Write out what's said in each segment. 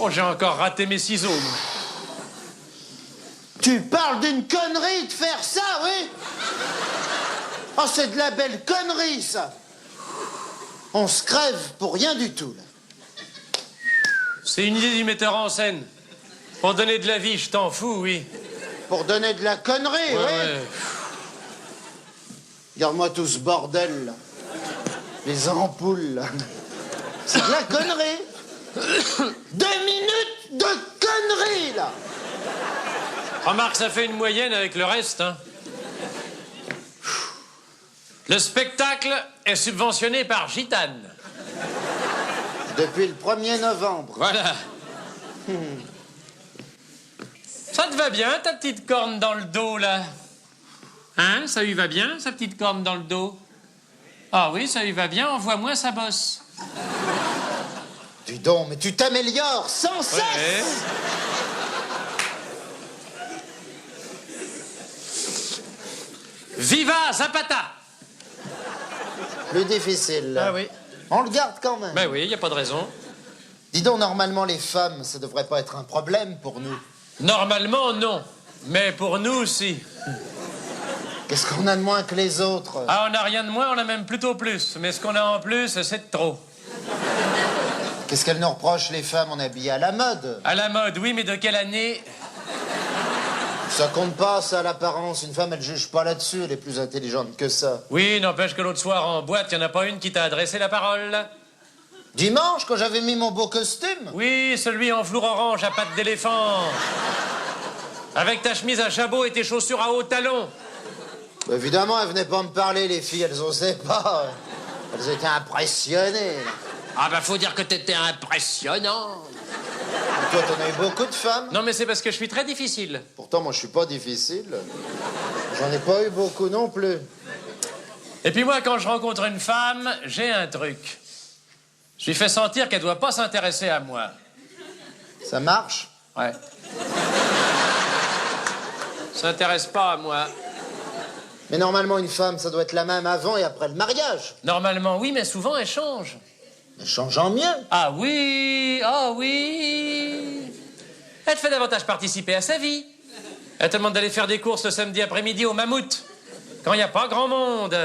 Oh, j'ai encore raté mes ciseaux, moi. Tu parles d'une connerie de faire ça, oui? Oh, c'est de la belle connerie, ça. On se crève pour rien du tout, là. C'est une idée du metteur en scène. Pour donner de la vie, je t'en fous, oui. Pour donner de la connerie, oui. Ouais. Regarde-moi tout ce bordel, là. Les ampoules, là. C'est de la connerie. 2 minutes de connerie, là. Remarque, ça fait une moyenne avec le reste, hein. Le spectacle est subventionné par Gitane. Depuis le 1er novembre. Voilà. Ça te va bien, ta petite corne dans le dos, là? Hein? Ça lui va bien, sa petite corne dans le dos? Ah oui, ça lui va bien, envoie-moi sa bosse. Dis donc, mais tu t'améliores sans cesse. Ouais. Viva Zapata! Plus difficile, là. Ah oui. On le garde quand même. Ben oui, y a pas de raison. Dis donc, normalement, les femmes, ça devrait pas être un problème pour nous. Normalement, non. Mais pour nous, aussi. Qu'est-ce qu'on a de moins que les autres? Ah, on n'a rien de moins, on a même plutôt plus. Mais ce qu'on a en plus, c'est de trop. Qu'est-ce qu'elles nous reprochent, les femmes? On est habillées à la mode. À la mode, oui, mais de quelle année? Ça compte pas, ça, l'apparence. Une femme, elle juge pas là-dessus. Elle est plus intelligente que ça. Oui, n'empêche que l'autre soir, en boîte, y en a pas une qui t'a adressé la parole. Dimanche, quand j'avais mis mon beau costume? Oui, celui en velours orange à pattes d'éléphant. Avec ta chemise à jabot et tes chaussures à hauts talons. Bah, évidemment, elles venaient pas me parler, les filles. Elles osaient pas. Elles étaient impressionnées. Ah bah, faut dire que t'étais impressionnant. Et toi, t'en as eu beaucoup de femmes? Non, mais c'est parce que je suis très difficile. Pourtant, moi, je suis pas difficile. J'en ai pas eu beaucoup non plus. Et puis moi, quand je rencontre une femme, j'ai un truc. Je lui fais sentir qu'elle doit pas s'intéresser à moi. Ça marche? Ouais. S'intéresse pas à moi. Mais normalement, une femme, ça doit être la même avant et après le mariage. Normalement, oui, mais souvent, elle change. Mais changeant mieux. Ah oui, ah oui. Elle te fait davantage participer à sa vie. Elle te demande d'aller faire des courses le samedi après-midi au Mammouth, quand il n'y a pas grand monde.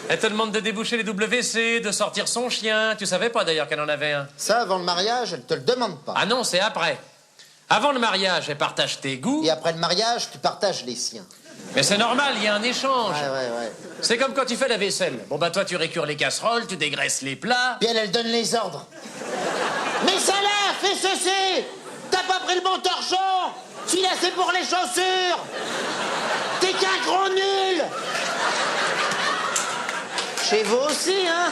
Elle te demande de déboucher les WC, de sortir son chien. Tu savais pas d'ailleurs qu'elle en avait un. Ça, avant le mariage, elle te le demande pas. Ah non, c'est après. Avant le mariage, elle partage tes goûts. Et après le mariage, tu partages les siens. Mais c'est normal, il y a un échange. Ouais. C'est comme quand tu fais la vaisselle. Bon, bah toi, tu récures les casseroles, tu dégraisses les plats. Puis elle donne les ordres. Mais ça là, fais ceci. T'as pas pris le bon torchon. Celui-là, c'est pour les chaussures. T'es qu'un gros nul. Chez vous aussi, hein?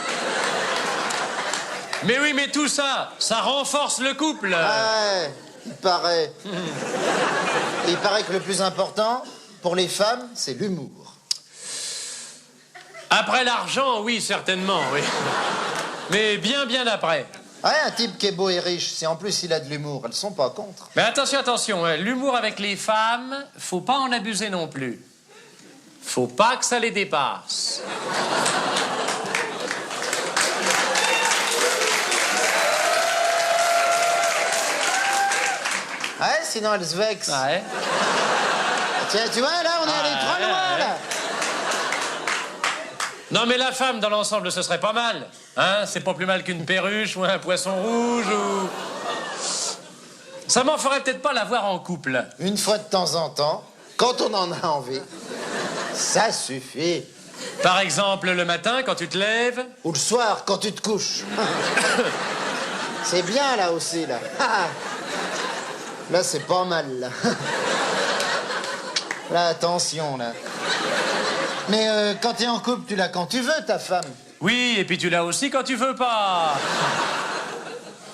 Mais oui, mais tout ça, ça renforce le couple. Ouais, il paraît. Et il paraît que le plus important, pour les femmes, c'est l'humour. Après l'argent, oui, certainement, oui. Mais bien après. Ouais, un type qui est beau et riche, si en plus il a de l'humour, elles sont pas contre. Mais attention, hein, l'humour avec les femmes, faut pas en abuser non plus. Faut pas que ça les dépasse. Ouais, sinon elles se vexent. Ouais. Tiens, tu vois, là, on est allé trop loin, là. Non, mais la femme, dans l'ensemble, ce serait pas mal. Hein? C'est pas plus mal qu'une perruche ou un poisson rouge ou... Ça m'en ferait peut-être pas la voir en couple. Une fois de temps en temps, quand on en a envie, ça suffit. Par exemple, le matin, quand tu te lèves. Ou le soir, quand tu te couches. C'est bien, là, aussi, là. Là, c'est pas mal, là. Là, attention, là. Mais quand t'es en couple, tu l'as quand tu veux, ta femme. Oui, et puis tu l'as aussi quand tu veux pas.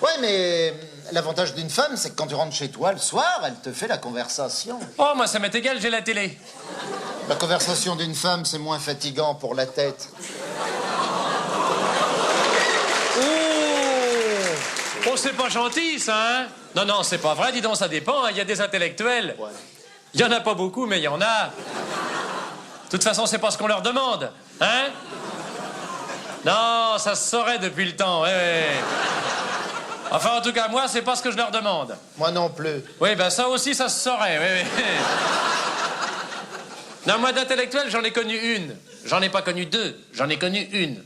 Ouais, mais l'avantage d'une femme, c'est que quand tu rentres chez toi le soir, elle te fait la conversation. Oh, moi, ça m'est égal, j'ai la télé. La conversation d'une femme, c'est moins fatigant pour la tête. Oh, c'est pas gentil, ça, hein? Non, c'est pas vrai, dis donc, ça dépend. Il y a des intellectuels. Ouais. Il y en a pas beaucoup, mais il y en a. De toute façon, c'est pas ce qu'on leur demande, hein? Non, ça se saurait depuis le temps, ouais. Enfin, en tout cas, moi, c'est pas ce que je leur demande. Moi non plus. Oui, ben ça aussi, ça se saurait, oui, oui. Non, moi, d'intellectuel, j'en ai connu une. J'en ai pas connu deux, j'en ai connu une.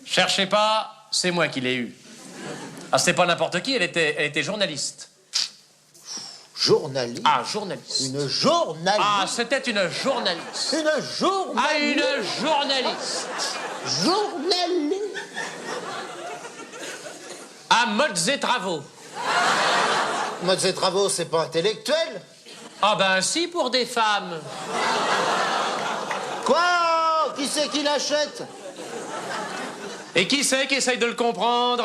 Cherchez pas, c'est moi qui l'ai eue. Ah, c'était pas n'importe qui, elle était journaliste. Journaliste? Ah, journaliste. Une journaliste? Ah, c'était une journaliste. Une journaliste? Ah, une journaliste. Journaliste? À Modes et Travaux. Modes et Travaux, c'est pas intellectuel? Ah ben si, pour des femmes. Quoi? Qui c'est qui l'achète? Et qui c'est qui essaye de le comprendre?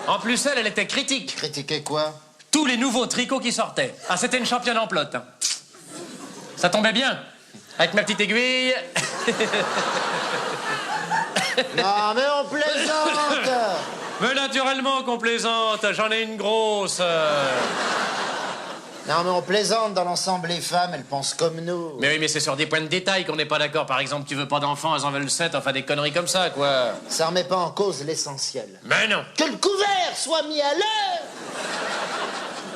En plus, elle était critique. Critiquer quoi? Tous les nouveaux tricots qui sortaient. Ah, c'était une championne en plot. Hein. Ça tombait bien. Avec ma petite aiguille. Non, mais on plaisante! Mais naturellement qu'on plaisante, j'en ai une grosse. Non, mais on plaisante, dans l'ensemble, les femmes, elles pensent comme nous. Mais oui, mais c'est sur des points de détail qu'on n'est pas d'accord. Par exemple, tu veux pas d'enfants, elles en veulent 7, enfin des conneries comme ça, quoi. Ça remet pas en cause l'essentiel. Mais non. Que le couvert soit mis à l'heure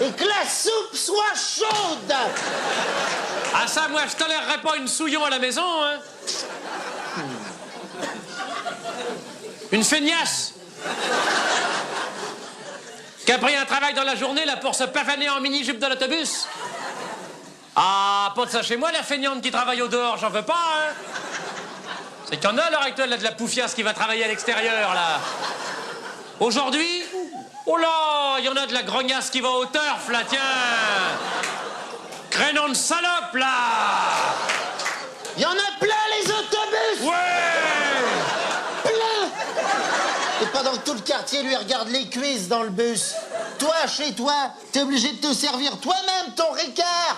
et que la soupe soit chaude. Ah ça, moi, je tolérerais pas une souillon à la maison, hein. Une feignasse qui a pris un travail dans la journée, là, pour se pavaner en mini-jupe de l'autobus. Ah, pas de ça chez moi, la feignante qui travaille au dehors, j'en veux pas, hein. C'est qu'il y en a, à l'heure actuelle, là, de la poufiasse qui va travailler à l'extérieur, là. Aujourd'hui, oh là, il y en a de la grognasse qui va au turf, là, tiens. Crénon de salope, là. Il y en a plein, les autobus. Ouais. Plein. Et pendant que tout le quartier lui regarde les cuisses dans le bus, toi, chez toi, t'es obligé de te servir toi-même ton Ricard.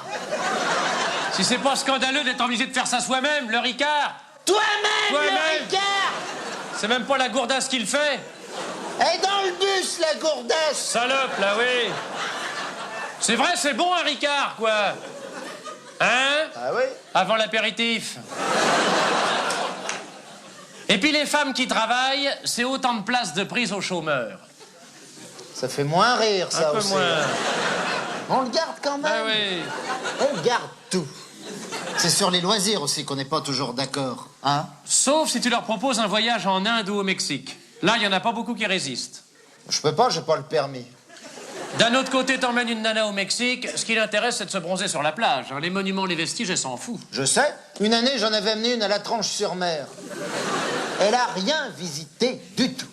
Si c'est pas scandaleux d'être obligé de faire ça soi-même, le Ricard. Toi-même, Toi-même. le Ricard. C'est même pas la gourdasse qui le fait. Et dans le bus, la gourdasse. Salope, là, oui. C'est vrai, c'est bon, un Ricard, quoi. Hein? Ah oui? Avant l'apéritif. Et puis les femmes qui travaillent, c'est autant de places de prise aux chômeurs. Ça fait moins rire, ça Un peu aussi. moins. On le garde quand même. Ah oui. On garde tout. C'est sur les loisirs aussi qu'on n'est pas toujours d'accord, hein? Sauf si tu leur proposes un voyage en Inde ou au Mexique. Là, il y en a pas beaucoup qui résistent. Je peux pas, j'ai pas le permis. D'un autre côté, t'emmènes une nana au Mexique, ce qui l'intéresse, c'est de se bronzer sur la plage. Les monuments, les vestiges, elle s'en fout. Je sais. Une année, j'en avais amené une à la Tranche-sur-Mer. Elle a rien visité du tout.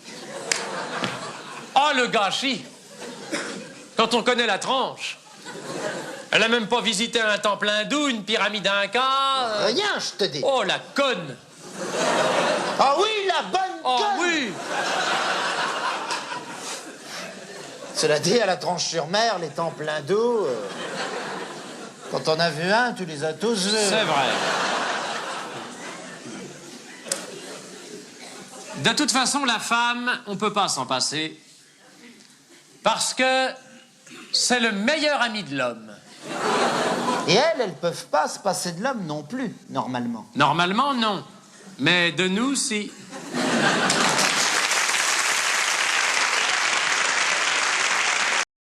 Ah, le gâchis! Quand on connaît la tranche. Elle a même pas visité un temple hindou, une pyramide inca. Rien, je te dis. Oh, la conne! Ah oui, la bonne Oh, conne. oui! Cela dit, à la Tranche-sur-Mer, les temples hindous... quand on a vu un, tu les as tous vus. C'est vrai. De toute façon, la femme, on peut pas s'en passer. Parce que c'est le meilleur ami de l'homme. Et elles peuvent pas se passer de l'homme non plus, normalement. Normalement, non. Mais de nous, si.